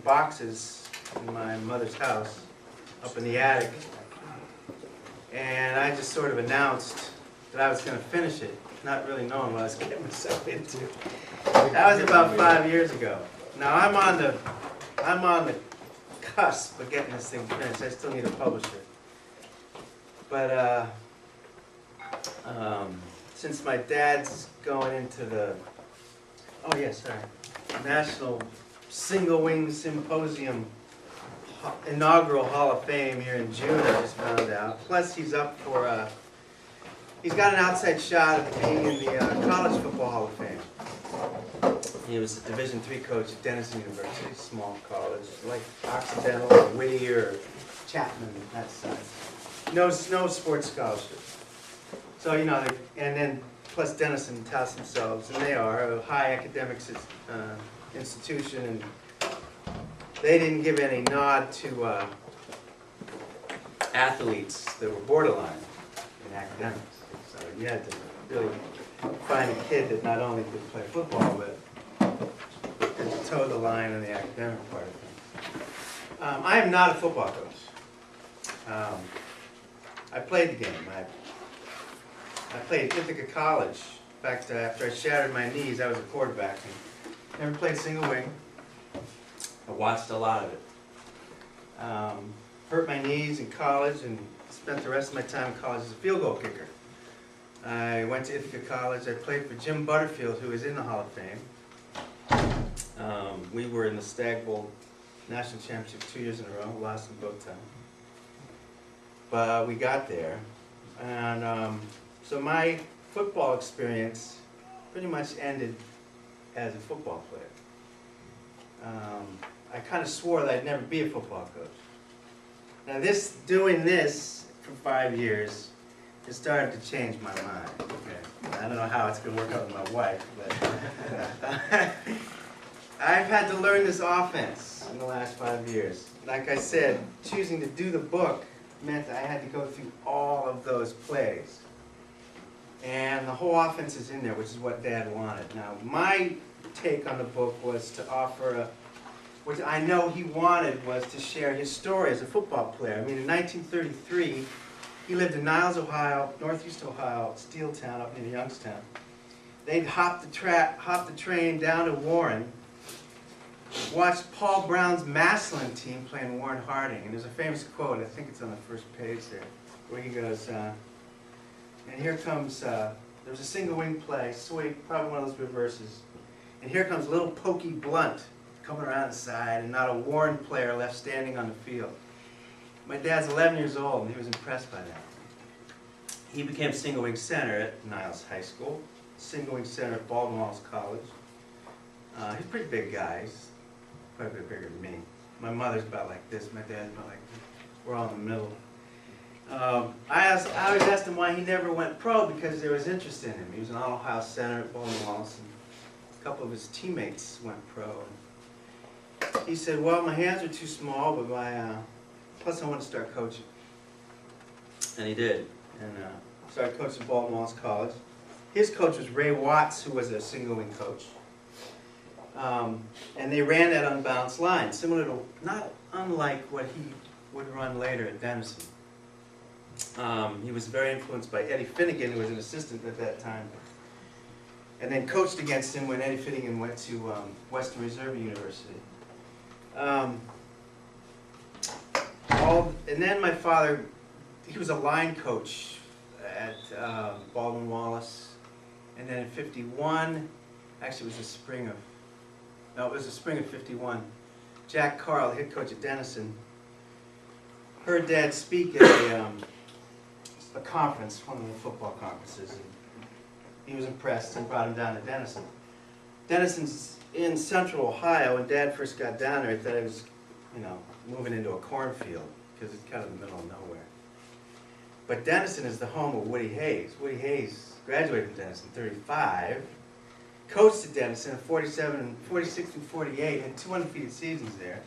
boxes in my mother's house, up in the attic, and I just sort of announced that I was going to finish it, not really knowing what I was getting myself into. That was about 5 years ago. Now I'm on the cusp of getting this thing finished. I still need a publisher. But since my dad's going into the, oh yes, sorry, National Single Wing Symposium inaugural Hall of Fame here in June, I just found out. Plus he's up for, he's got an outside shot at being in the College Football Hall of Fame. He was a Division III coach at Denison University, small college, like Occidental or Whittier or Chapman, that side. No sports scholarship. So, you know, and then plus Denison touts themselves, and they are a high academics institution, and they didn't give any nod to athletes that were borderline in academics. So you had to really find a kid that not only could play football, but could toe the line on the academic part of things. I am not a football coach. I played the game. I played at Ithaca College. In fact, after I shattered my knees, I was a quarterback. And never played single wing. I watched a lot of it. Hurt my knees in college and spent the rest of my time in college as a field goal kicker. I went to Ithaca College. I played for Jim Butterfield, who is in the Hall of Fame. We were in the Stag Bowl National Championship 2 years in a row, lost them both times. But we got there. And so my football experience pretty much ended as a football player. I kind of swore that I'd never be a football coach. Now doing this for 5 years, it started to change my mind. Okay. I don't know how it's going to work out with my wife, but I've had to learn this offense in the last 5 years. Like I said, choosing to do the book meant I had to go through all of those plays. And the whole offense is in there, which is what Dad wanted. Now, my take on the book was to offer what I know he wanted was to share his story as a football player. I mean, in 1933, he lived in Niles, Ohio, northeast Ohio, Steeltown, up near Youngstown. They'd hop the train down to Warren, watched Paul Brown's Massillon team playing Warren Harding. And there's a famous quote, I think it's on the first page there, where he goes, and here comes, there was a single wing play, sweep, probably one of those reverses. And here comes little Pokey Blunt coming around the side, and not a Warren player left standing on the field. My dad's 11 years old, and he was impressed by that. He became single wing center at Niles High School, single wing center at Baldwin Wallace College. He's a pretty big guy. He's quite a bit bigger than me. My mother's about like this. My dad's about like this. We're all in the middle. I always asked him why he never went pro, because there was interest in him. He was an All-Ohio center at Baldwin Wallace, and a couple of his teammates went pro. And he said, well, my hands are too small, but plus I want to start coaching. And he did. And started coaching at Baldwin Wallace College. His coach was Ray Watts, who was a single wing coach. And they ran that unbalanced line, similar to, not unlike what he would run later at Denison. He was very influenced by Eddie Finnegan, who was an assistant at that time, and then coached against him when Eddie Finnegan went to Western Reserve University. And then my father, he was a line coach at Baldwin Wallace, and then in '51, actually it was the spring of '51, Jack Carl, the head coach at Denison, heard Dad speak at a conference, one of the football conferences, and he was impressed and brought him down to Denison. Denison's in central Ohio. When Dad first got down there, I thought he was, you know, moving into a cornfield, because it's kind of in the middle of nowhere. But Denison is the home of Woody Hayes. Woody Hayes graduated from Denison in '35, coached at Denison in '47, '46 and '48, had 2 undefeated seasons there.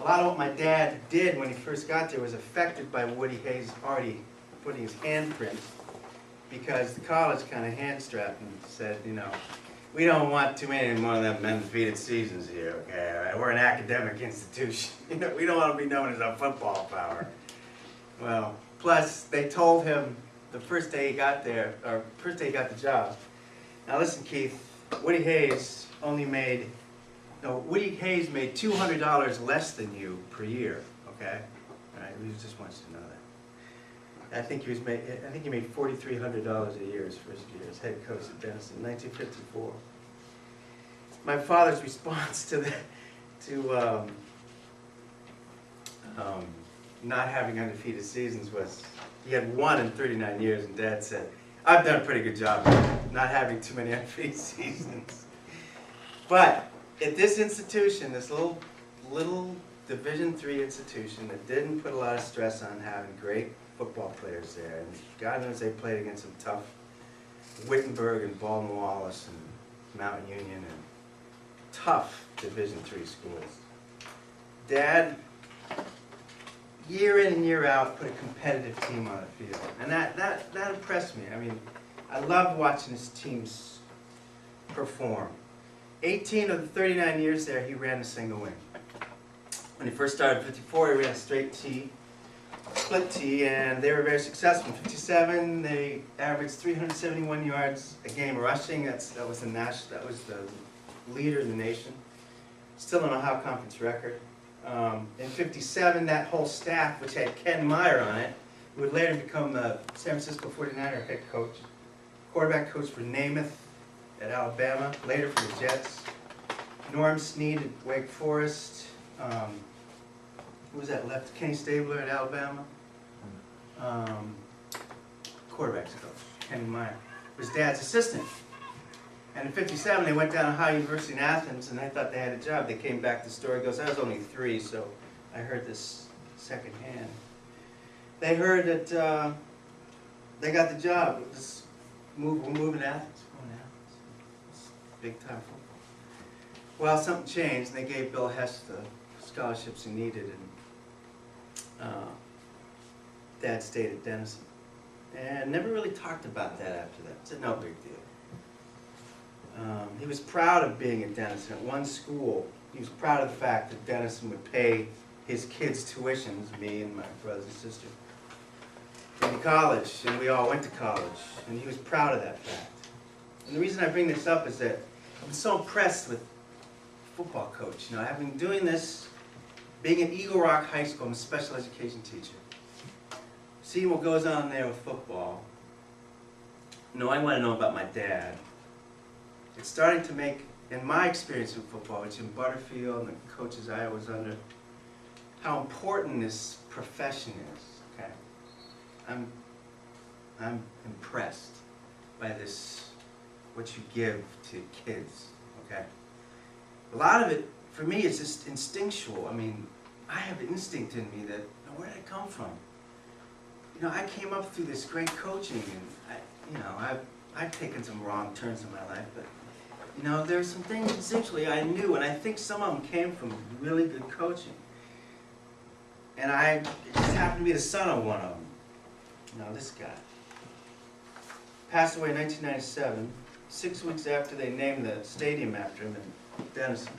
A lot of what my dad did when he first got there was affected by Woody Hayes already putting his handprint, because the college kind of hand-strapped and said, you know, we don't want too many more of them undefeated seasons here, okay? All right? We're an academic institution. You know, we don't want to be known as a football power. Well, plus they told him the first day he got there, or first day he got the job. Now listen, Keith, Woody Hayes made $200 less than you per year, okay? All right, we just want you to know that. I think he made $4,300 a year his first year as head coach at Denison in 1954. My father's response to not having undefeated seasons was, he had one in 39 years, and Dad said, "I've done a pretty good job not having too many undefeated seasons." But at this institution, this little Division III institution that didn't put a lot of stress on having great football players there, and God knows they played against some tough Wittenberg and Baldwin Wallace and Mount Union and tough Division III schools. Dad, year in and year out, put a competitive team on the field, and that impressed me. I mean, I loved watching his teams perform. 18 of the 39 years there, he ran a single wing. When he first started in 54, he ran a straight T, split T, and they were very successful. In 57, they averaged 371 yards a game rushing. That was the leader in the nation. Still an Ohio Conference record. In 57, that whole staff, which had Ken Meyer on it, who would later become the San Francisco 49er head coach, quarterback coach for Namath at Alabama, later for the Jets, Norm Snead at Wake Forest, who was that left? Kenny Stabler at Alabama. Quarterbacks coach, Kenny Meyer, was Dad's assistant. And in 57, they went down to Ohio University in Athens, and they thought they had a job. They came back, the story goes, I was only 3, so I heard this secondhand. They heard that they got the job. We're moving to Athens. We're going to Athens. It's big time football. Well, something changed, and they gave Bill Hess the scholarships he needed, and Dad stayed at Denison. And never really talked about that after that. Said no big deal. He was proud of being at Denison. At one school, he was proud of the fact that Denison would pay his kids' tuitions, me and my brothers and sister, in college, and we all went to college, and he was proud of that fact. And the reason I bring this up is that I'm so impressed with football coach. You know, I've been doing this, being at Eagle Rock High School, I'm a special education teacher. Seeing what goes on there with football, knowing what I know about my dad, it's starting to make, in my experience with football, which in Butterfield and the coaches I was under, how important this profession is. Okay, I'm impressed by this, what you give to kids. Okay, a lot of it for me is just instinctual. I mean, I have an instinct in me that, where did it come from? You know, I came up through this great coaching, and I've taken some wrong turns in my life, but you know, there's some things instinctually I knew, and I think some of them came from really good coaching. And I just happened to be the son of one of them. You know, this guy passed away in 1997, 6 weeks after they named the stadium after him in Denison.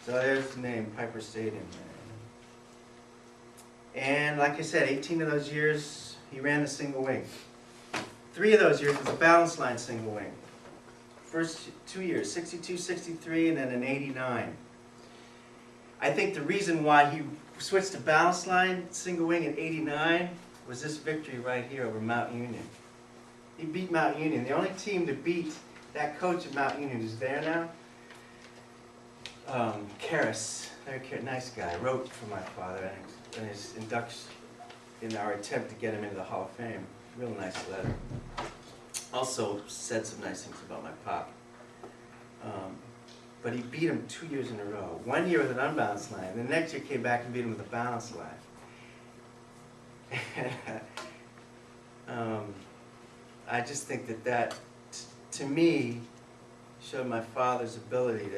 So there's the name, Piper Stadium. And like I said, 18 of those years, he ran the single wing. 3 of those years was a balance line single wing. First 2 years, 62, 63, and then in 89. I think the reason why he switched to balance line single wing in 89 was this victory right here over Mount Union. He beat Mount Union. The only team to beat that coach at Mount Union is there now. Karras, very nice guy, wrote for my father in his induction, in our attempt to get him into the Hall of Fame. Real nice letter. Also said some nice things about my pop. But he beat him 2 years in a row. 1 year with an unbalanced line. The next year came back and beat him with a balanced line. I just think that to me, showed my father's ability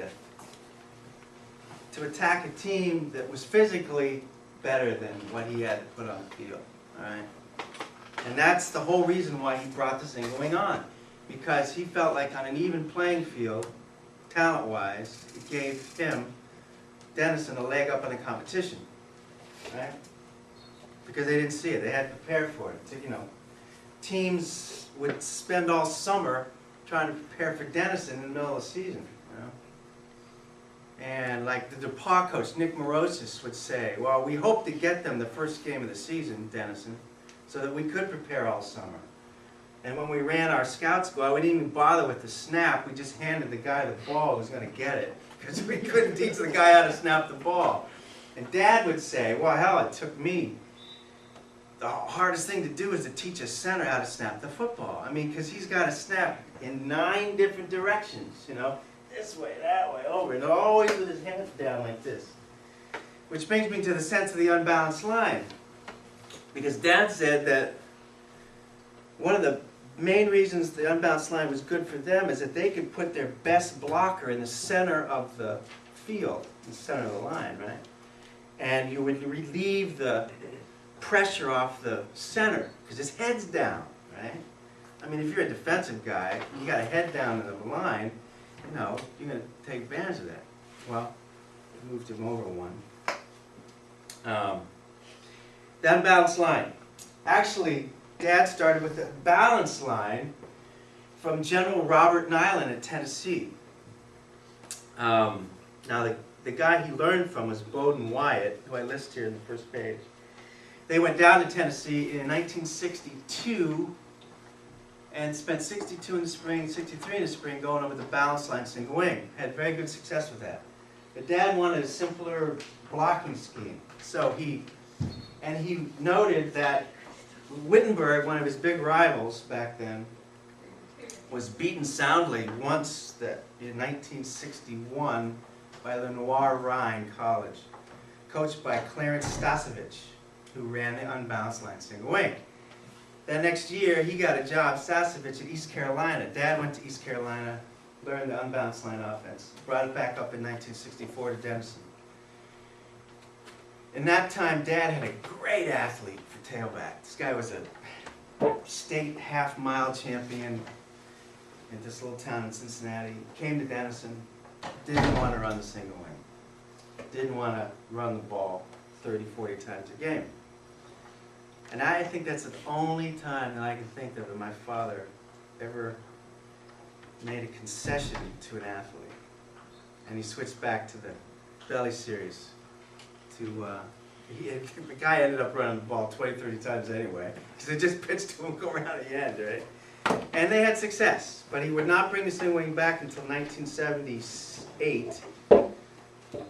to attack a team that was physically better than what he had to put on the field. All right? And that's the whole reason why he brought the single wing on. Because he felt like on an even playing field, talent-wise, it gave him, Denison, a leg up on the competition, right? Because they didn't see it, they hadn't prepared for it. You know, teams would spend all summer trying to prepare for Denison in the middle of the season, you know? And like the DePauw coach, Nick Morosis, would say, well, we hope to get them the first game of the season, Denison, so that we could prepare all summer. And when we ran our scout squad, we didn't even bother with the snap. We just handed the guy the ball who was going to get it, because we couldn't teach the guy how to snap the ball. And Dad would say, well, hell, it took me. The hardest thing to do is to teach a center how to snap the football. I mean, because he's got to snap in 9 different directions, you know, this way, that way, over, and always with his hands down like this. Which brings me to the sense of the unbalanced line. Because Dad said that one of the main reasons the unbalanced line was good for them is that they could put their best blocker in the center of the field, in the center of the line, right? And you would relieve the pressure off the center, because his head's down, right? I mean, if you're a defensive guy, you got a head down in the line, you know, you're going to take advantage of that. Well, we moved him over one. The unbalanced line. Actually, Dad started with a balanced line from General Robert Nyland at Tennessee. Now, the guy he learned from was Bowden Wyatt, who I list here in the first page. They went down to Tennessee in 1962 and spent 62 in the spring, 63 in the spring going over the balanced line single wing. Had very good success with that. But Dad wanted a simpler blocking scheme. So he noted that Wittenberg, one of his big rivals back then, was beaten soundly once in 1961 by Lenoir Rhine College, coached by Clarence Stasevich, who ran the unbalanced line single wing. That next year, he got a job, Stasevich, at East Carolina. Dad went to East Carolina, learned the unbalanced line offense, brought it back up in 1964 to Denison. In that time, Dad had a great athlete for tailback. This guy was a state half-mile champion in this little town in Cincinnati. Came to Denison, didn't want to run the single wing. Didn't want to run the ball 30, 40 times a game. And I think that's the only time that I can think of that my father ever made a concession to an athlete. And he switched back to the belly series. The guy ended up running the ball 20, 30 times anyway, because it just pitched to him go around at the end, right? And they had success, but he would not bring the single wing back until 1978,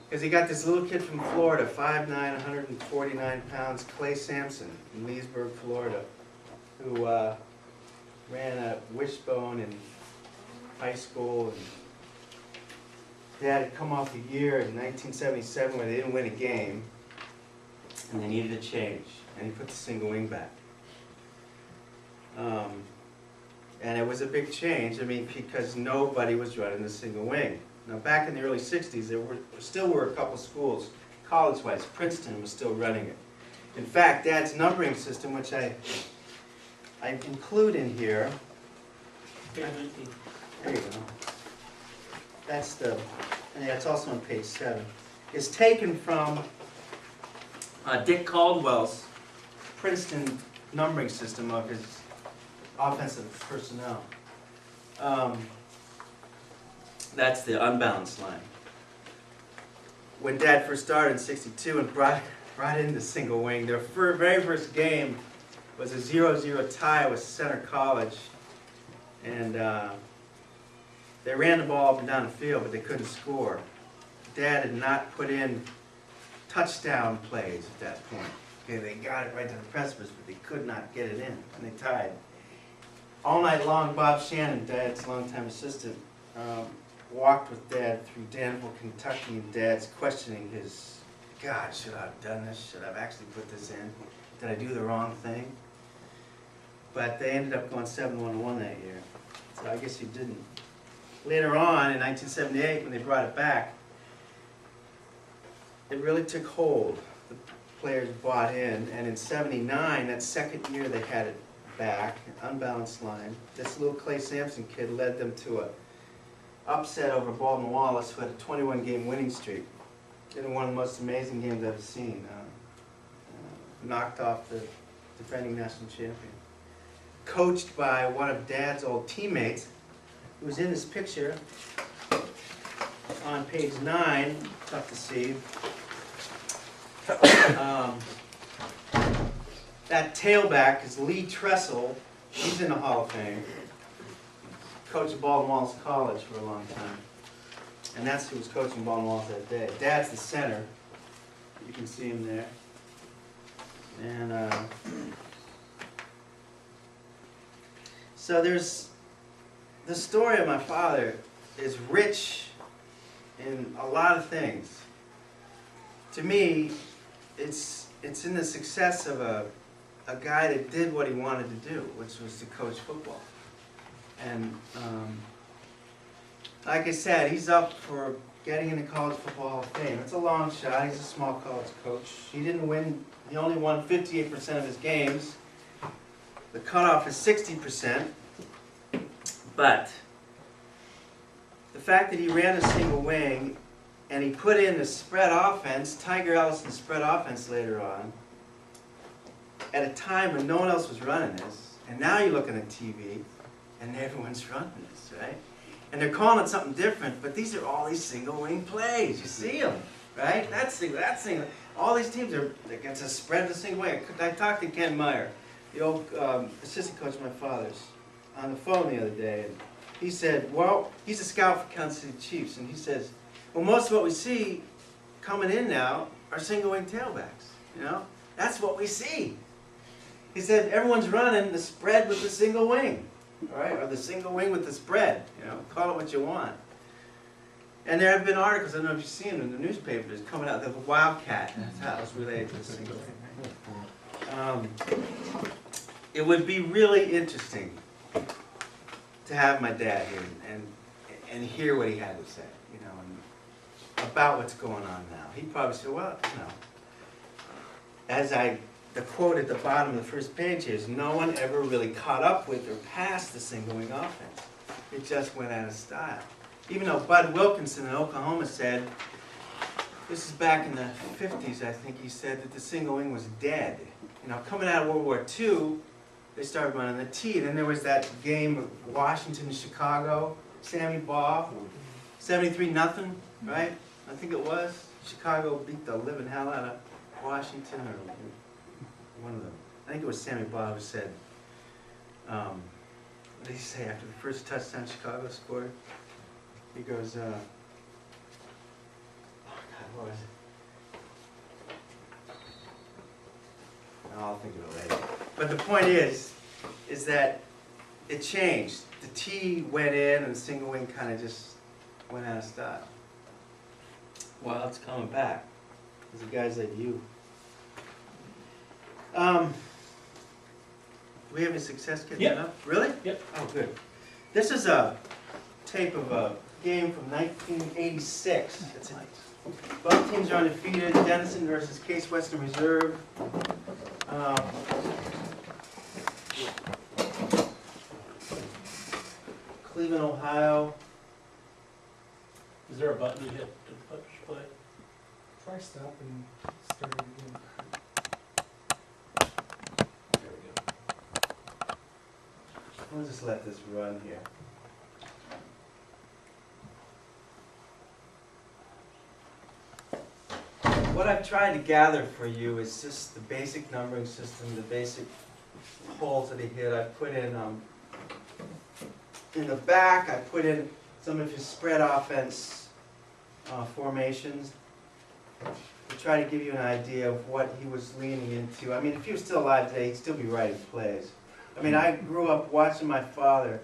because he got this little kid from Florida, 5'9", 149 pounds, Clay Sampson, in Leesburg, Florida, who ran a wishbone in high school. And Dad had come off a year in 1977 where they didn't win a game, and they needed a change, and he put the single wing back. And it was a big change, I mean, because nobody was running the single wing. Now, back in the early 60s, there still were a couple schools, college-wise. Princeton was still running it. In fact, Dad's numbering system, which I include in here, there you go. That's and it's also on page 7, is taken from Dick Caldwell's Princeton numbering system of his offensive personnel. That's the unbalanced line. When Dad first started in '62 and brought in the single wing, their very first game was a 0-0 tie with Center College, and they ran the ball up and down the field, but they couldn't score. Dad had not put in touchdown plays at that point. Okay, they got it right to the precipice, but they could not get it in, and they tied. All night long, Bob Shannon, Dad's longtime assistant, walked with Dad through Danville, Kentucky, and Dad's questioning his, God, should I have done this? Should I have actually put this in? Did I do the wrong thing? But they ended up going 7-1-1 that year, so I guess he didn't. Later on, in 1978, when they brought it back, it really took hold. The players bought in, and in '79, that second year they had it back, an unbalanced line. This little Clay Sampson kid led them to upset over Baldwin Wallace, who had a 21-game winning streak. In one of the most amazing games I've ever seen. Knocked off the defending national champion. Coached by one of Dad's old teammates, who was in this picture on page 9, tough to see. That tailback is Lee Tressel. He's in the Hall of Fame. Coached Baldwin Wallace College for a long time. And that's who was coaching Baldwin Wallace that day. Dad's the center. You can see him there. And so there's the story of my father is rich in a lot of things. To me, it's in the success of a guy that did what he wanted to do, which was to coach football. And like I said, he's up for getting into College Football Hall of Fame. It's a long shot. He's a small college coach. He didn't win. He only won 58% of his games. The cutoff is 60%. But the fact that he ran a single wing and he put in the spread offense, Tiger Ellison's spread offense later on, at a time when no one else was running this, and now you're looking at TV and everyone's running this, right? And they're calling it something different, but these are all these single wing plays. You see them, right? That single. All these teams are against a spread to single wing. I talked to Ken Meyer, the old assistant coach of my father's, on the phone the other day, and he said, well, he's a scout for Kansas City Chiefs, and he says, well, most of what we see coming in now are single wing tailbacks. You know, that's what we see. He said everyone's running the spread with the single wing. All right, or the single wing with the spread, you know, call it what you want. And there have been articles, I don't know if you've seen them in the newspapers, coming out of the Wildcat, that's how it's related to the single wing. It would be really interesting to have my dad here and hear what he had to say, you know, and about what's going on now. He'd probably say, well, you know, the quote at the bottom of the first page here is, no one ever really caught up with or passed the single wing offense. It just went out of style. Even though Bud Wilkinson in Oklahoma said, this is back in the 50s, I think, he said that the single wing was dead. You know, coming out of World War II, they started running the T. Then there was that game of Washington and Chicago, Sammy Baugh, 73-0, right? I think it was. Chicago beat the living hell out of Washington, or one of them. I think it was Sammy Baugh who said, what did he say after the first touchdown Chicago scored? He goes, oh God, what was it? No, I'll think of it later. But the point is that it changed. The T went in and the single wing kind of just went out of style. Well, it's coming back. There's guys like you. Do we have any success getting that up? Really? Yep. Oh, good. This is a tape of a game from 1986. Both teams are undefeated. Denison versus Case Western Reserve. Cleveland, Ohio. Is there a button you hit to push play? Try stop and start it again. There we go. We'll just let this run here. What I've tried to gather for you is just the basic numbering system, the basic holes that he hit. I put in the back, I put in some of his spread offense formations to try to give you an idea of what he was leaning into. I mean, if he was still alive today, he'd still be writing plays. I mean, I grew up watching my father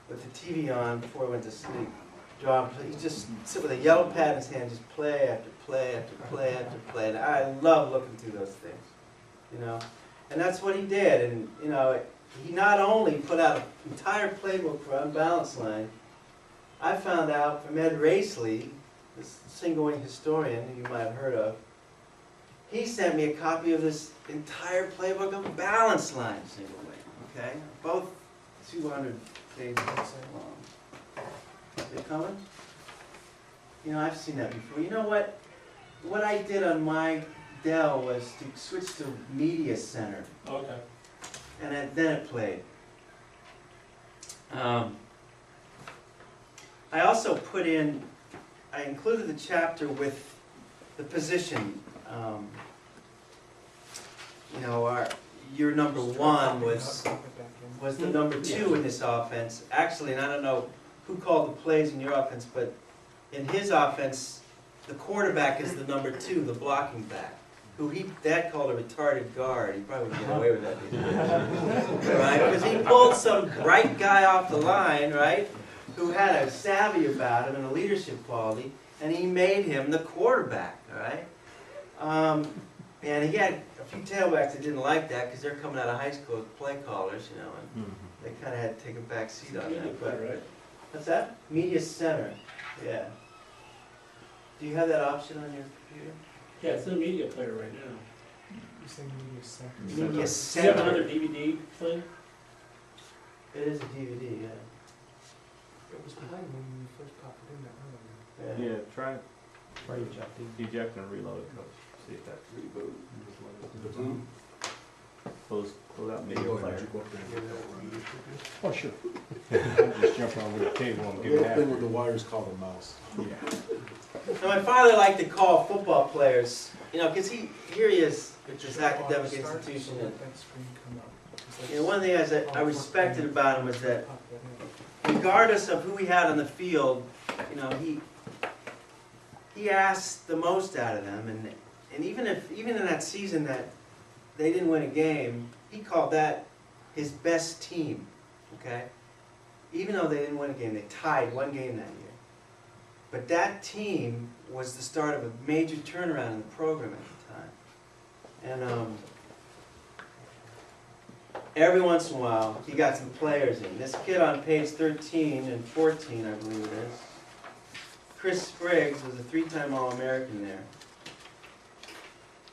with the TV on before he went to sleep. He'd just sit with a yellow pad in his hand, just play after play after play after play. And I love looking through those things, you know. And that's what he did. And, you know, he not only put out an entire playbook for Unbalanced Line, I found out from Ed Raisley, this single wing historian who you might have heard of, he sent me a copy of this entire playbook of Balanced Line single wing, okay? Both 200 pages long. They coming? You know, I've seen that before. You know what? What I did on my Dell was to switch to Media Center, Okay. and then it played. I also put in, I included the chapter with the position. You know, your number one was the number two in this offense. Actually, and I don't know who called the plays in your offense, but in his offense, the quarterback is the number two, the blocking back, who Dad called a retarded guard. He probably would get away with that these days. Right? Because he pulled some bright guy off the line, right, who had a savvy about him and a leadership quality, and he made him the quarterback, all right? And he had a few tailbacks that didn't like that because they're coming out of high school as play callers, you know, and they kind of had to take a back seat on that. But, Right. what's that? Media Center, yeah. Do you have that option on your computer? Yeah, it's in a media player right now. You're saying media center. Media Do you have Center. another DVD thing? It is a DVD, yeah. It was playing when you first popped it in that earlier. Yeah, try eject and reload it, coach. See if that reboot. Close out media player. Oh, sure. I'll just jump over the table and The get little it thing with the wires called a mouse. Yeah. Now, my father liked to call football players, you know, because here he is with this academic Start, so institution. let And, that screen come up. Because you know, one of the things that I respected about him was that regardless of who he had on the field, you know, he asked the most out of them, and even in that season that they didn't win a game, he called that his best team, okay? Even though they didn't win a game, they tied one game that year. But that team was the start of a major turnaround in the program at the time. And every once in a while, he got some players in. This kid on page 13 and 14, I believe it is, Chris Spriggs, was a three-time All-American there.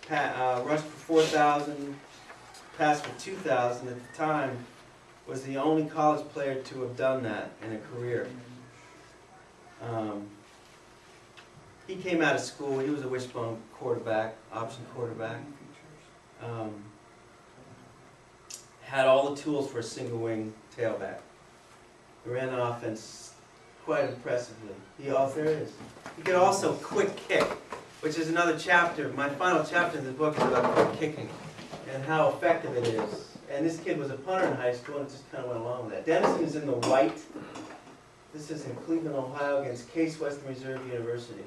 Rushed for 4,000, passed for 2,000. At the time, was the only college player to have done that in a career. He came out of school. He was a wishbone quarterback, option quarterback. Had all the tools for a single wing tailback. He ran the offense quite impressively. There it is. He could also quick kick, which is another chapter. My final chapter in the book is about quick kicking and how effective it is. And this kid was a punter in high school and it just kind of went along with that. Denison is in the white. This is in Cleveland, Ohio against Case Western Reserve University.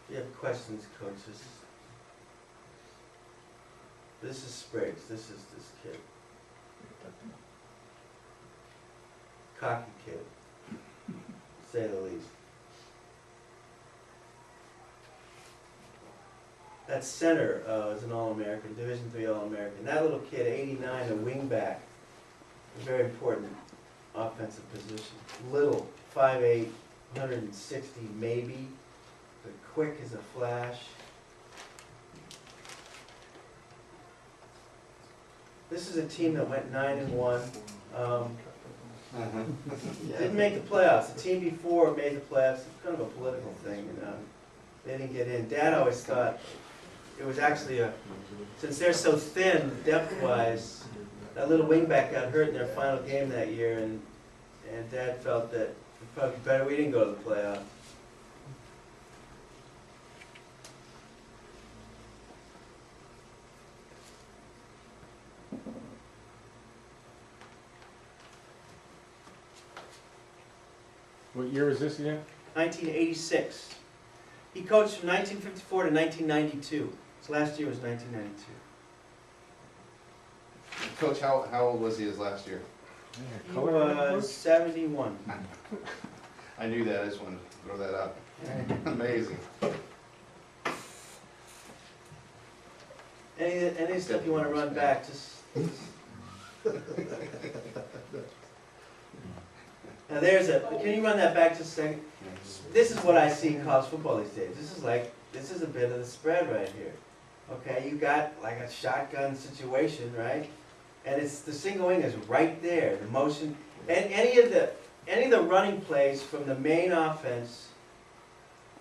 If you have questions, coaches. This is Spriggs. This is this kid. Cocky kid, to say the least. That center is an All-American, Division III All-American. That little kid, 89, a wingback, a very important offensive position. Little, 5'8", 160 maybe, but quick as a flash. This is a team that went 9-1. Didn't make the playoffs. The team before made the playoffs. It's kind of a political thing, you know. They didn't get in. Dad always thought it was actually since they're so thin depth-wise, that little wingback got hurt in their final game that year, and Dad felt that it'd probably be better we didn't go to the playoffs. What year was this again? 1986. He coached from 1954 to 1992. His last year was 1992. Coach, how old was he his last year? He was 71. I knew that, I just wanted to throw that out. Amazing. Any stuff you want to run back, just... Now can you run that back just a second? This is what I see in college football these days. This is a bit of the spread right here. Okay, you got like a shotgun situation, right? And it's, the single wing is right there, the motion, and any of the running plays from the main offense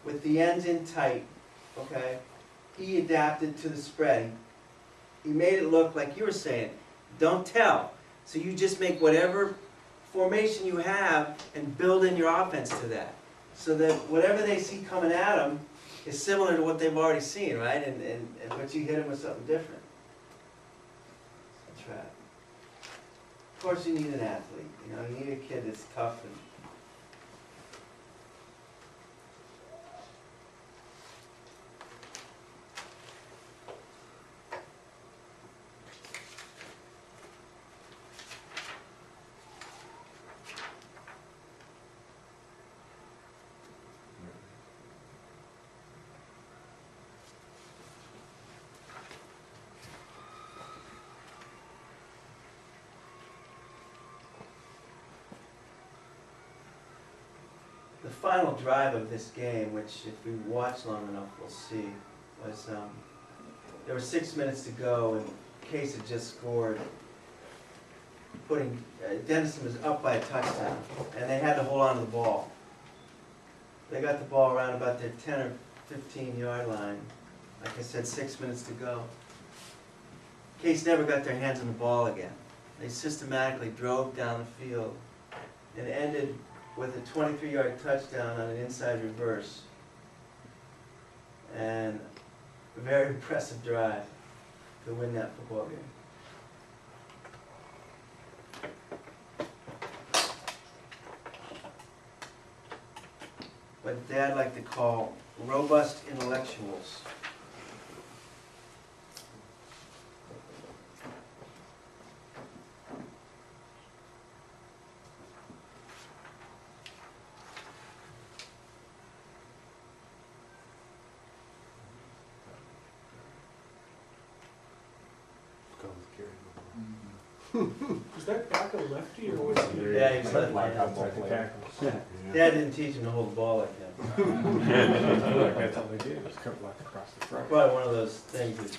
with the ends in tight, okay? He adapted to the spread. He made it look like you were saying, don't tell. So you just make whatever formation you have and build in your offense to that. So that whatever they see coming at them is similar to what they've already seen, right? But you hit them with something different. That's right. Of course you need an athlete, you know, you need a kid that's tough and the final drive of this game, which if we watch long enough we'll see, was there were 6 minutes to go and Case had just scored, putting Denison was up by a touchdown, and they had to hold on to the ball. They got the ball around about their 10 or 15-yard line. Like I said, 6 minutes to go. Case never got their hands on the ball again. They systematically drove down the field and ended with a 23-yard touchdown on an inside reverse. And a very impressive drive to win that football game. What Dad liked to call robust intellectuals. Is that back a lefty or what's he? Yeah, he's Like left-handed. outside the tackle. Dad didn't teach him to hold the ball like that. That's all they did, just cut like across the front. Probably one of those things that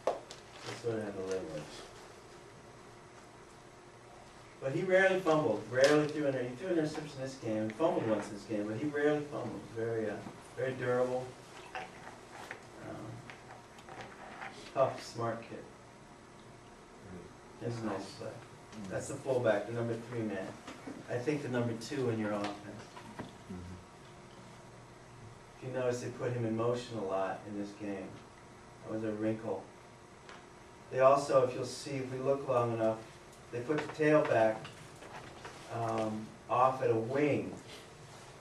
that's what I had to live with. But he rarely fumbled, rarely threw an he threw an interception this game, fumbled once this game, but he rarely fumbled. Very, very durable. Tough, smart kid. It's a nice play. That's the fullback, the number 3 man. I think the number 2 in your offense. If you notice, they put him in motion a lot in this game. That was a wrinkle. They also, if you'll see, if we look long enough, they put the tailback off at a wing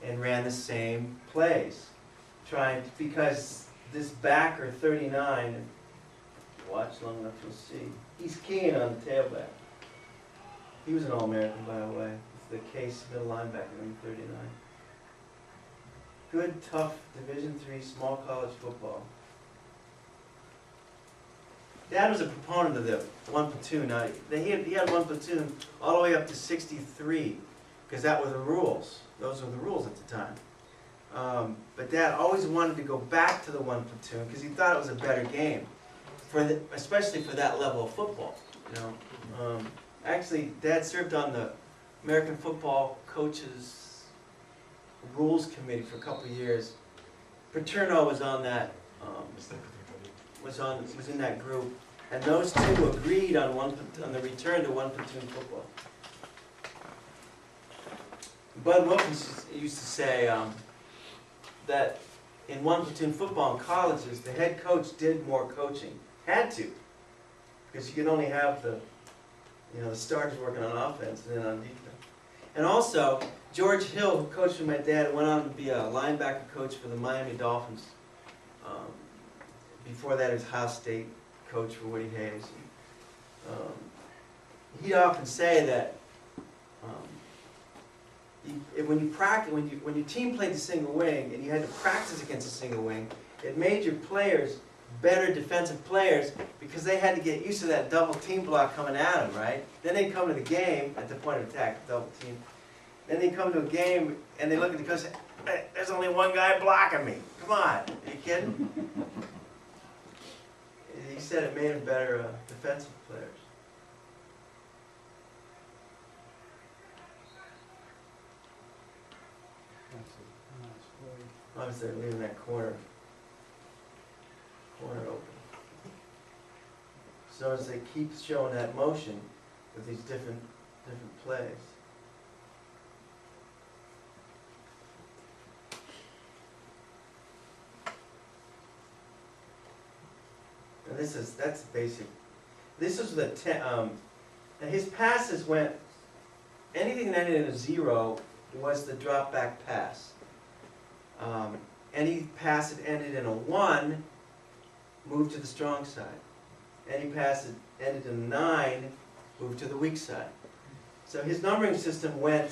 and ran the same plays, because this backer 39. Watch long enough, you'll see. He's keying on the tailback. He was an All-American, by the way. It's the Case middle linebacker, number 39. Good, tough Division III small college football. Dad was a proponent of the one platoon. Now, he had one platoon all the way up to 63, because that were the rules. Those were the rules at the time. But Dad always wanted to go back to the one platoon because he thought it was a better game. Especially for that level of football, you know. Actually, Dad served on the American Football Coaches Rules Committee for a couple of years. Paterno was on that, was in that group, and those two agreed on the return to one platoon football. Bud Wilkins used to say that in one platoon football in colleges, the head coach did more coaching. Had to, because you could only have the starters working on offense and then on defense. And also, George Hill, who coached for my dad, went on to be a linebacker coach for the Miami Dolphins. Before that, he was Ohio State coach for Woody Hayes. He'd often say that when you practice, when your team played the single wing and you had to practice against a single wing, it made your players better defensive players because they had to get used to that double team block coming at them, right? Then they'd come to the game at the point of attack, double team. Then they come to a game and they look at the coach and say, hey, there's only one guy blocking me. Come on, are you kidding? He said it made them better defensive players. obviously they're leaving that corner open. So as they keep showing that motion with these different plays. And that's basic. This is the and his passes went, anything that ended in a 0 was the drop back pass. Any pass that ended in a 1 moved to the strong side. Any pass that ended in a 9 moved to the weak side. So his numbering system went,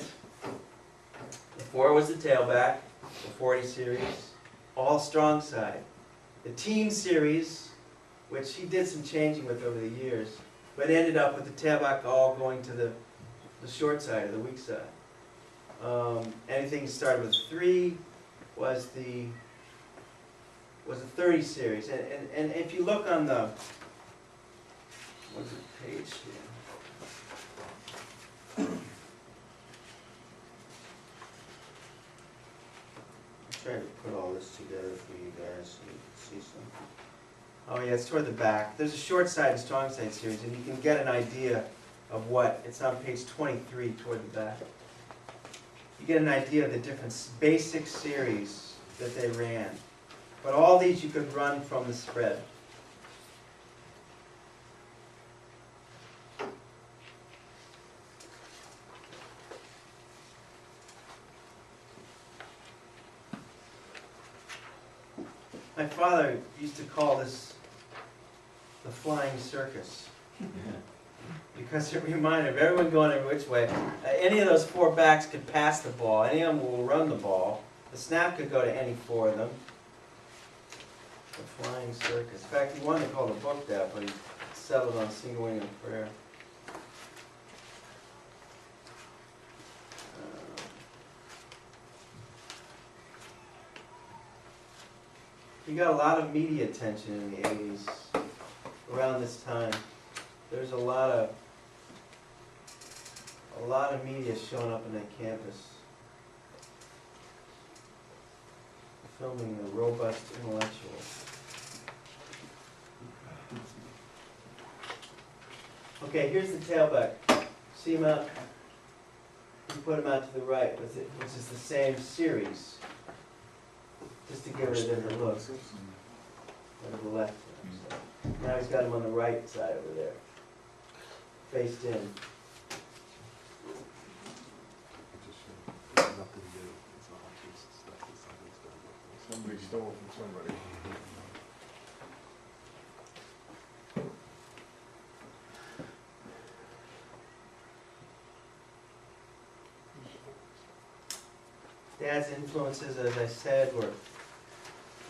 the 4 was the tailback, the 40 series, all strong side. The teen series, which he did some changing with over the years, but ended up with the tailback all going to the short side or the weak side. Anything started with 3 was the 30 series. And if you look on the, what's the page here? I'm trying to put all this together for you guys so you can see something. Oh yeah, it's toward the back. There's a short side and strong side series, and you can get an idea of what, it's on page 23 toward the back. You get an idea of the different basic series that they ran. But all these you could run from the spread. My father used to call this the flying circus. Because it reminded of everyone going every which way. Any of those 4 backs could pass the ball. Any of them will run the ball. The snap could go to any 4 of them. The flying circus. In fact, he wanted to call the book that, but he settled on Single Wing and Prayer. He got a lot of media attention in the 80s, around this time. There's a lot of media showing up in that campus, filming the robust intellectual. Okay, here's the tailback. See him out? You put him out to the right, which is the same series. Just to give it a different look. Or to the left. So now he's got him on the right side over there, faced in. Somebody stole from somebody. Dad's influences, as I said, were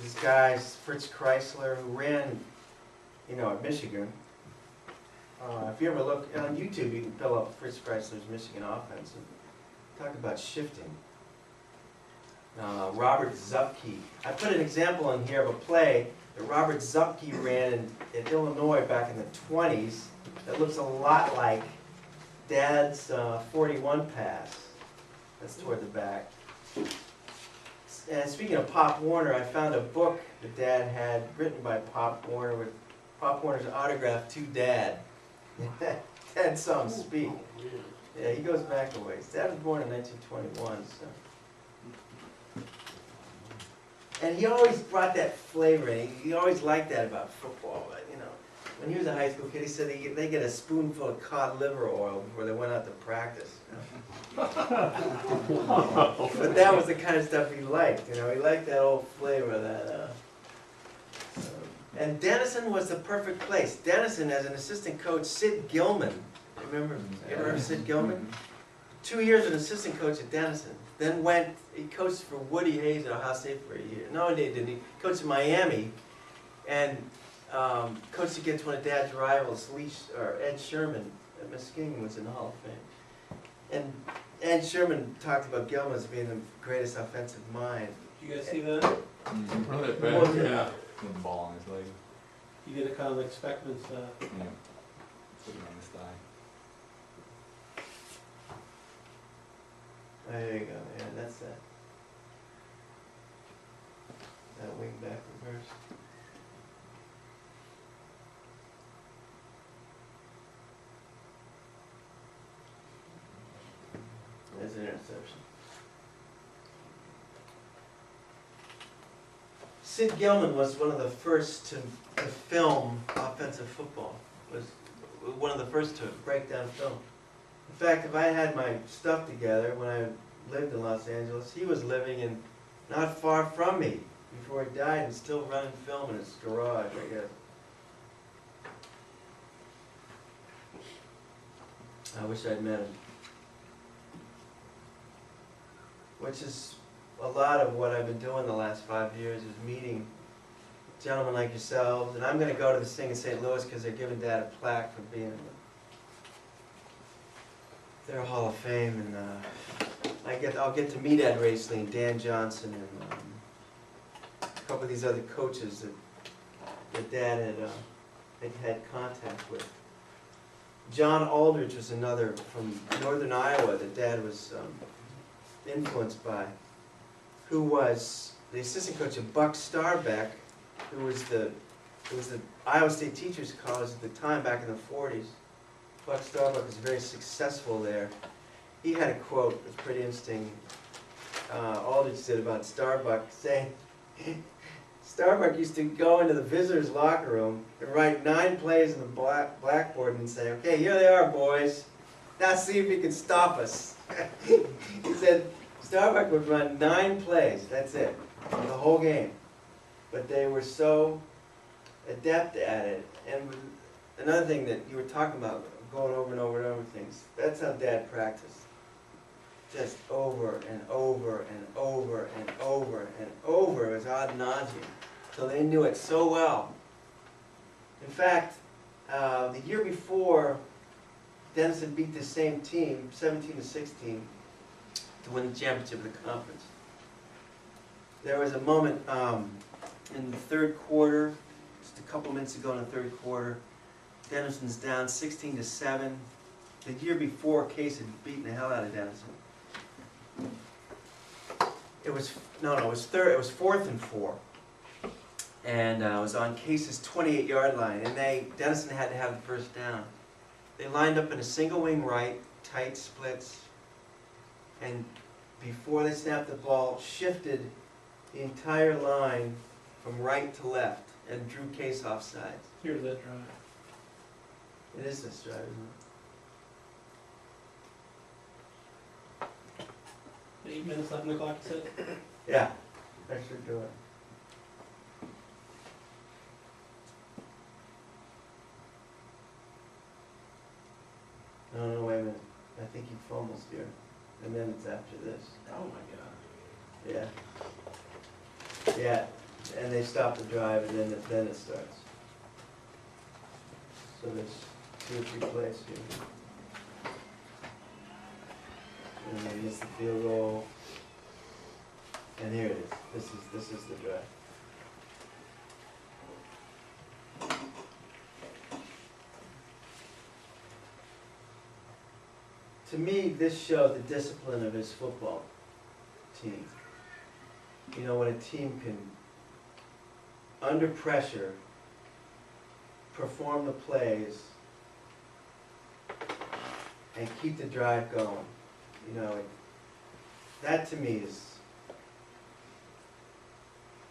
these guys, Fritz Chrysler, who ran, at Michigan. If you ever look on YouTube, you can pull up Fritz Chrysler's Michigan offense and talk about shifting. Robert Zupke. I put an example in here of a play that Robert Zupke ran in Illinois back in the 20s that looks a lot like Dad's 41 pass. That's toward the back. And speaking of Pop Warner, I found a book that Dad had written by Pop Warner with Pop Warner's autograph to Dad. Dad saw him speak. Yeah, he goes back a ways. Dad was born in 1921, so. And he always brought that flavor in. He always liked that about football. But, when he was a high school kid, he said they get a spoonful of cod liver oil before they went out to practice. But that was the kind of stuff he liked. He liked that old flavor. And Denison was the perfect place. Denison, as an assistant coach, Sid Gilman. Remember? You ever heard of Sid Gilman? 2 years as an assistant coach at Denison. Then he coached for Woody Hayes at Ohio State for a year. No, he didn't. He coached in Miami, and coached against one of Dad's rivals, Ed Sherman at Muskegon, was in the Hall of Fame. And Ed Sherman talked about Gilman as being the greatest offensive mind. You guys see that? Yeah. With the ball on his leg. He did a kind of like Speckman's, Yeah. Putting on his thigh. There you go. Yeah, that's that. an interception. Sid Gilman was one of the first to film offensive football. Was one of the first to break down film. In fact, if I had my stuff together when I lived in Los Angeles, he was living in not far from me before he died and still running film in his garage, I guess. I wish I'd met him. Which is a lot of what I've been doing the last 5 years, is meeting gentlemen like yourselves. And I'm going to go to this thing in St. Louis because they're giving Dad a plaque for being in their Hall of Fame. And I'll get to meet Ed Racely and Dan Johnson and a couple of these other coaches that Dad had contact with. John Aldridge was another from northern Iowa that Dad was influenced by, who was the assistant coach of Buck Starbeck, who was the Iowa State Teachers College at the time, back in the 40s. Buck Starbeck was very successful there. He had a quote that's pretty interesting. Aldridge did about Starbuck, saying, Starbuck used to go into the visitors' locker room and write 9 plays on the blackboard and say, okay, here they are, boys. Now see if you can stop us. He said Starbuck would run 9 plays, that's it, the whole game. But they were so adept at it. And another thing that you were talking about, going over and over and over things, that's how Dad practiced. Just over and over and over and over and over. It was ad nauseum. So they knew it so well. In fact, the year before, Denison beat the same team, 17-16, to win the championship of the conference. There was a moment in the third quarter, just a couple minutes ago in the third quarter, Denison's down 16-7. The year before, Case had beaten the hell out of Denison. It was 4th and 4. And it was on Case's 28-yard line, and Denison had to have the first down. They lined up in a single wing right, tight splits, and before they snapped the ball, shifted the entire line from right to left and drew Case off sides. Here's that drive. It is this drive, isn't it? 8 minutes left on the clock, you said? Yeah, I should do it. No, wait a minute. I think he fumbles here. And then it's after this. Oh my God. Yeah. Yeah, and they stop the drive and then it starts. So there's 2 or 3 plays here. And then he gets the field goal. And here it is. This is the drive. To me, this showed the discipline of his football team. You know, when a team can, under pressure, perform the plays and keep the drive going. You know, that to me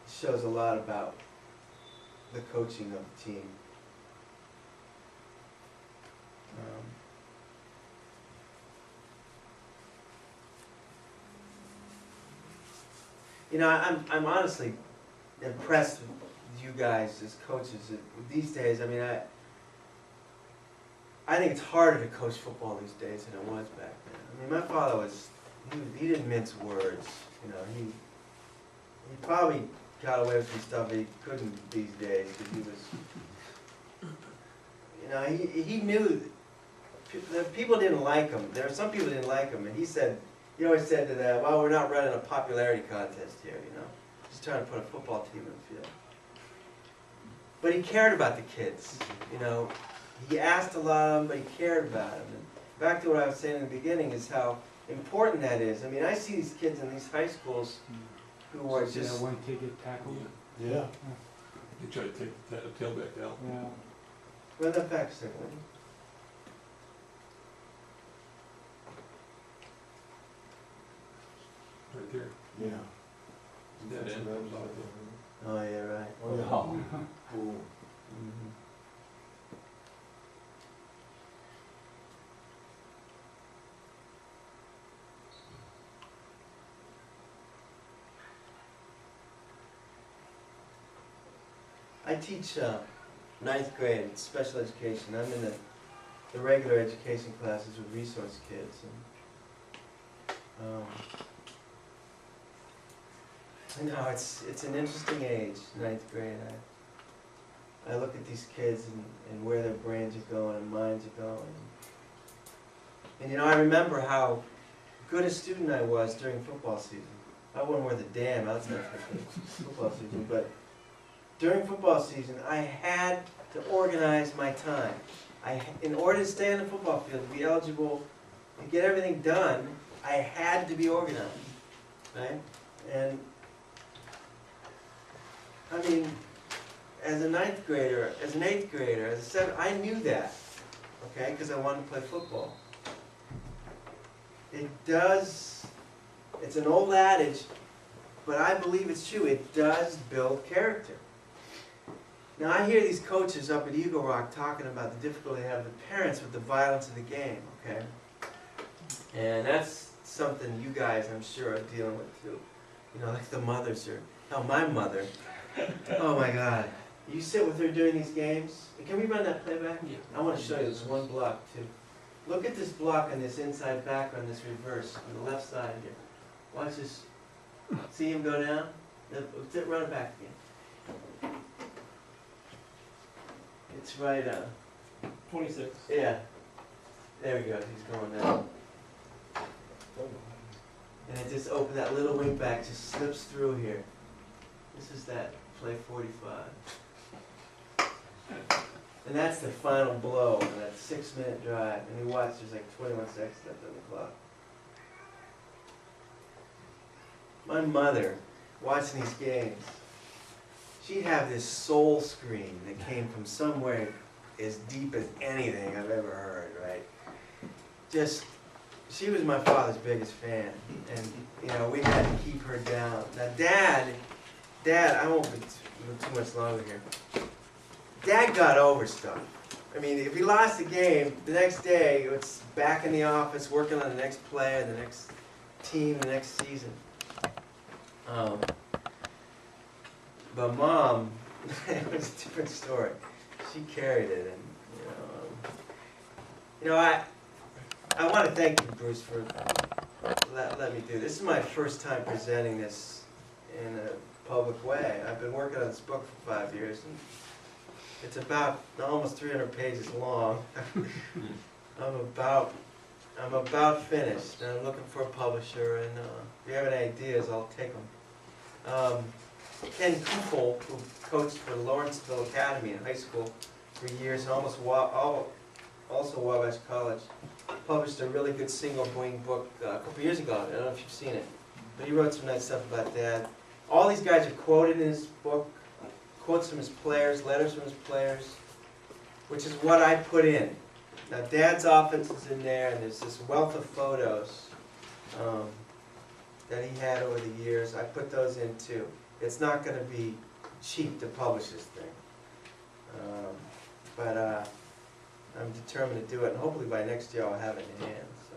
shows a lot about the coaching of the team. You know, I'm honestly impressed with you guys as coaches these days. I mean, I think it's harder to coach football these days than it was back then. I mean, my father he didn't mince words. You know, he probably got away with some stuff he couldn't these days because he was, you know, he knew that people didn't like him. There were some people who didn't like him, and he always said to them, well, we're not running a popularity contest here, you know. Just trying to put a football team in the field. But he cared about the kids, you know. He asked a lot of them, but he cared about them. And back to what I was saying in the beginning is how important that is. I mean, I see these kids in these high schools who are See just... that one kid get tackled? Yeah. They try to take the tailback out. Yeah. Run that back a second, will you? right there. Yeah. Dead end comes off the. Oh, yeah, right. Oh, yeah. Cool. Mhm. I teach ninth grade special education. I'm in the regular education classes with resource kids. And, I know it's an interesting age, ninth grade. I look at these kids and where their brains are going and minds are going. And you know, I remember how good a student I was during football season. I wasn't worth a damn outside football season, but during football season, I had to organize my time. In order to stay on the football field, to be eligible, to get everything done, I had to be organized, right? And I mean, as a ninth grader, as an eighth grader, as a seventh, I knew that, okay, because I wanted to play football. It's an old adage, but I believe it's true. It does build character. Now, I hear these coaches up at Eagle Rock talking about the difficulty they have with parents with the violence of the game, okay? And that's something you guys, I'm sure, are dealing with too. You know, like the mothers are. Hell, my mother. Oh my God. You sit with her during these games. Can we run that playback? Yeah. I want to show you this one block too. Look at this block on this inside background, this reverse, on the left side here. Watch this. See him go down? Run it back again. It's right, 26. yeah. There he goes, he's going down. And it just opens, that little wing back just slips through here. This is that play 45. And that's the final blow on that 6-minute drive. And you watch, there's like 21 seconds left on the clock. My mother, watching these games, she'd have this soul scream that came from somewhere as deep as anything I've ever heard, right? Just, she was my father's biggest fan, and you know, we had to keep her down. Now Dad, I won't be too much longer here. Dad got over stuff. I mean, if he lost the game, the next day, it's back in the office working on the next play, the next team, the next season. But Mom, it was a different story. She carried it, and you know, I want to thank you, Bruce, for let me do this. This is my first time presenting this in a public way. I've been working on this book for 5 years, and it's about almost 300 pages long. I'm about finished, and I'm looking for a publisher. And if you have any ideas, I'll take them. Ken Kufel, who coached for Lawrenceville Academy in high school for years, and also Wabash College, published a really good single-wing book a couple years ago. I don't know if you've seen it, but he wrote some nice stuff about Dad. All these guys are quoted in his book, quotes from his players, letters from his players, which is what I put in. Now, Dad's offense is in there, and there's this wealth of photos that he had over the years. I put those in too. It's not going to be cheap to publish this thing, but I'm determined to do it, and hopefully by next year I'll have it in hand. So,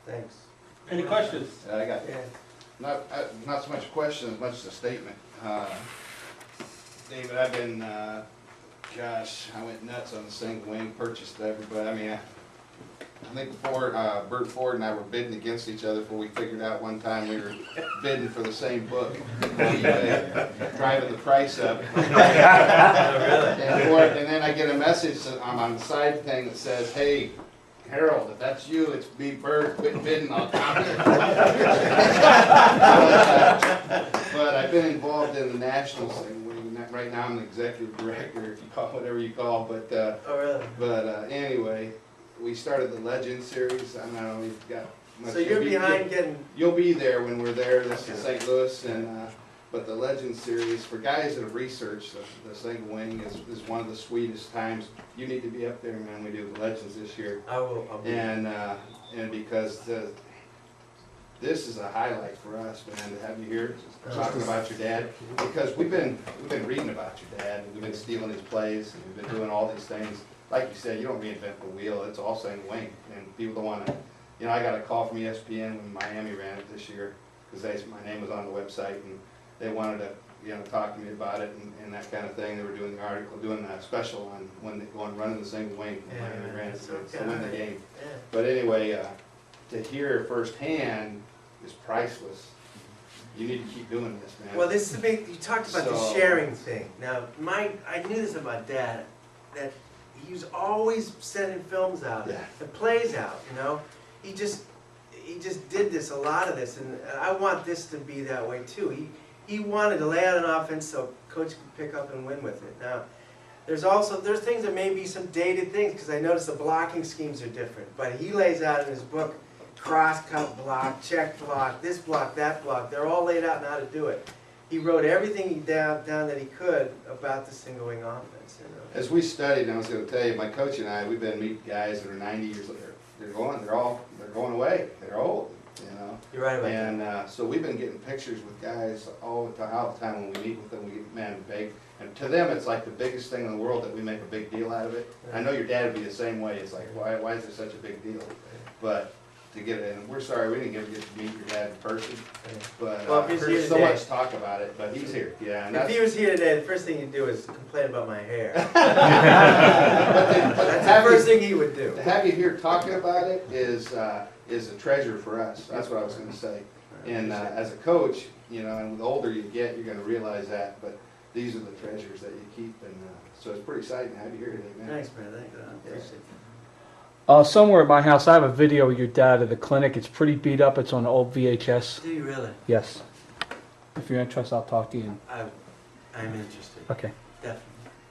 thanks. Any questions? I got Yeah. not so much a question as much as a statement. David, I've been, gosh, I went nuts on the single wing, purchased everybody. I mean, I think before Bert Ford and I were bidding against each other before we figured out one time we were bidding for the same book. Driving the price up. And then I get a message on the side thing that says, "Hey, Harold, if that's you, it's me, Bert, quit bidding, I'll copy it." But I've been involved in the national thing. Right now I'm the executive director, if you call it whatever you call, but Oh, really? Anyway, we started the Legend series. I don't know, we've got much. So you're behind getting... You'll be there when we're there. This is St. Louis, and but the Legend series, for guys that have researched the single wing, is one of the sweetest times. You need to be up there, man. We do the Legends this year. I will. I'll be And because this is a highlight for us, man, to have you here talking about your dad, because we've been reading about your dad, and we've been stealing his plays, and we've been doing all these things. Like you said, you don't reinvent the wheel, it's all same wing, and people don't wanna, you know, I got a call from ESPN when Miami ran it this year, because my name was on the website, and they wanted to, you know, talk to me about it and that kind of thing. They were doing the article, doing a special on when they go and run in the same wing, when Miami ran it, to win the game. Yeah. But anyway, to hear firsthand is priceless. You need to keep doing this, man. Well, this is the big, you talked about the So- sharing thing. Now, I knew this about Dad, that he was always sending films out, Yeah. the plays out, you know? He just did this, a lot of this, and I want this to be that way too. He wanted to lay out an offense so coach could pick up and win with it. Now, there's things that may be some dated things, because I noticed the blocking schemes are different, but he lays out in his book, cross-cut block, check block, this block, that block, they're all laid out on how to do it. He wrote everything down that he could about the single wing offense, you know. As we studied, and I was gonna tell you, my coach and I, we've been meeting guys that are 90 years later. They're going away. They're old, you know. You're right about that. And so we've been getting pictures with guys all the time when we meet with them. We get, man, big. And to them, it's like the biggest thing in the world that we make a big deal out of it. I know your dad would be the same way. It's like, why is there such a big deal? But to get it, and we're sorry we didn't get to meet your dad in person. But Well, if he's heard here so today- much talk about it. But he's here, yeah. And If he was here today, the first thing he'd do is complain about my hair. but That's the first thing he would do. to have you here talking about it is a treasure for us. That's what I was going to say. And as a coach, you know, and the older you get, you're going to realize that. But these are the treasures that you keep, and so it's pretty exciting to have you here today, man. Thanks, man. Thank you. I appreciate it. Somewhere at my house, I have a video of your dad at the clinic. It's pretty beat up. It's on an old VHS. Do you really? Yes. If you're interested, I'll talk to you. I'm interested. Okay. Definitely.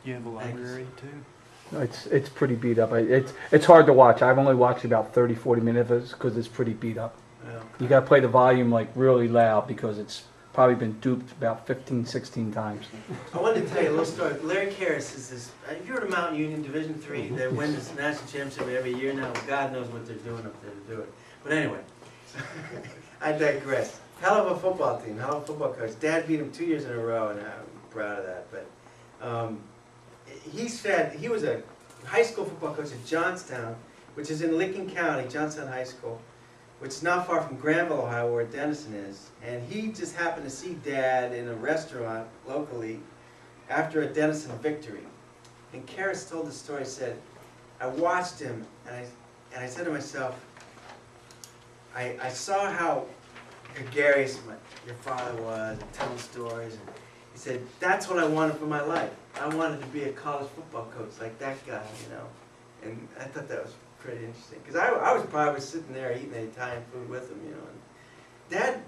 You have a library, too? It's pretty beat up. It's hard to watch. I've only watched about 30-40 minutes of it because it's pretty beat up. Well, You got to play the volume like really loud because it's probably been duped about 15-16 times. I wanted to tell you a little story. Larry Karras is this. Have you heard of Mountain Union Division III? They win this national championship every year now. God knows what they're doing up there to do it. But anyway, I digress. Hell of a football team. Hell of a football coach. Dad beat him 2 years in a row, and I'm proud of that. But he said he was a high school football coach at Johnstown, which is in Licking County, Johnstown High School, which is not far from Granville, Ohio, where Denison is. And he just happened to see Dad in a restaurant locally after a Denison victory. And Karras told the story, said, I watched him, and I said to myself, I saw how gregarious your father was, and telling stories. And he said, that's what I wanted for my life. I wanted to be a college football coach like that guy, you know. And I thought that was pretty interesting, because I was probably sitting there eating the Italian food with him, you know. And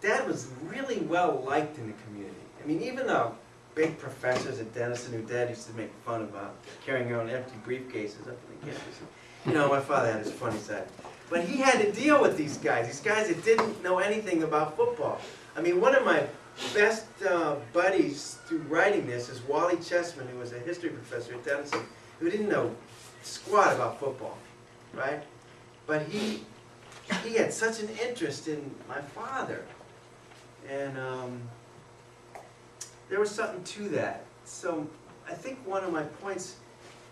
Dad was really well liked in the community. I mean, even though big professors at Denison who Dad used to make fun about carrying around empty briefcases up in the campus. You know, my father had his funny side. But he had to deal with these guys that didn't know anything about football. I mean, one of my best buddies through writing this is Wally Chessman, who was a history professor at Denison, who didn't know squat about football, right? But he had such an interest in my father, and there was something to that. So I think one of my points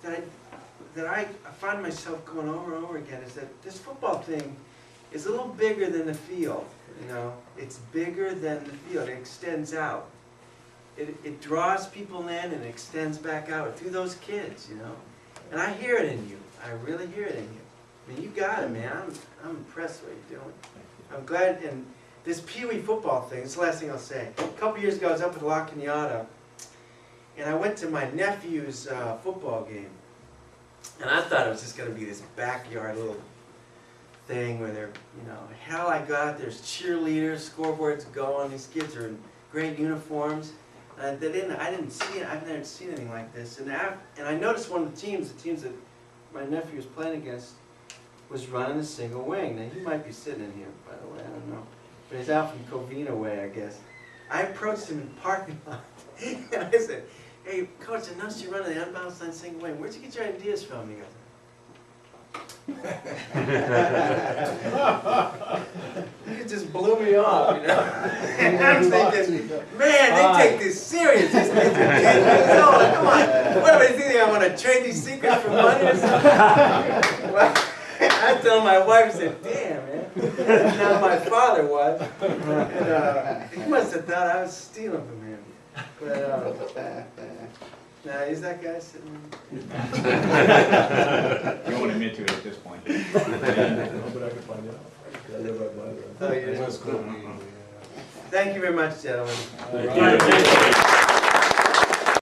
that I find myself going over and over again is that this football thing is a little bigger than the field. You know, it's bigger than the field. It extends out. It draws people in and extends back out through those kids. You know. And I hear it in you. I really hear it in you. I mean, you got it, man. I'm impressed with what you're doing. I'm glad. And this Pee Wee football thing, it's the last thing I'll say. A couple years ago, I was up at La Cañada, and I went to my nephew's football game. And I thought it was just going to be this backyard little thing where they're, you know, hell, I got out, there's cheerleaders, scoreboards going, these kids are in great uniforms. I didn't see it. I've never seen anything like this. And I noticed one of the teams that my nephew was playing against, was running a single wing. Now he might be sitting in here, by the way. I don't know. But he's out from Covina way, I guess. I approached him in the parking lot, and I said, "Hey, coach, I noticed you're running the unbalanced line single wing. Where'd you get your ideas from?" He goes, You just blew me off, you know? And I'm thinking, man, they take this serious. These kids are 10 years old. Come on. What do they think? I want to trade these secrets for money or something? Well, I told my wife, I said, damn, man. Now my father was. And, he must have thought I was stealing from him. But, now, is that guy sitting there? You won't admit to it at this point. But I could find out. I live right by there. Oh, yeah. That's cool. Thank you very much, gentlemen. Thank you.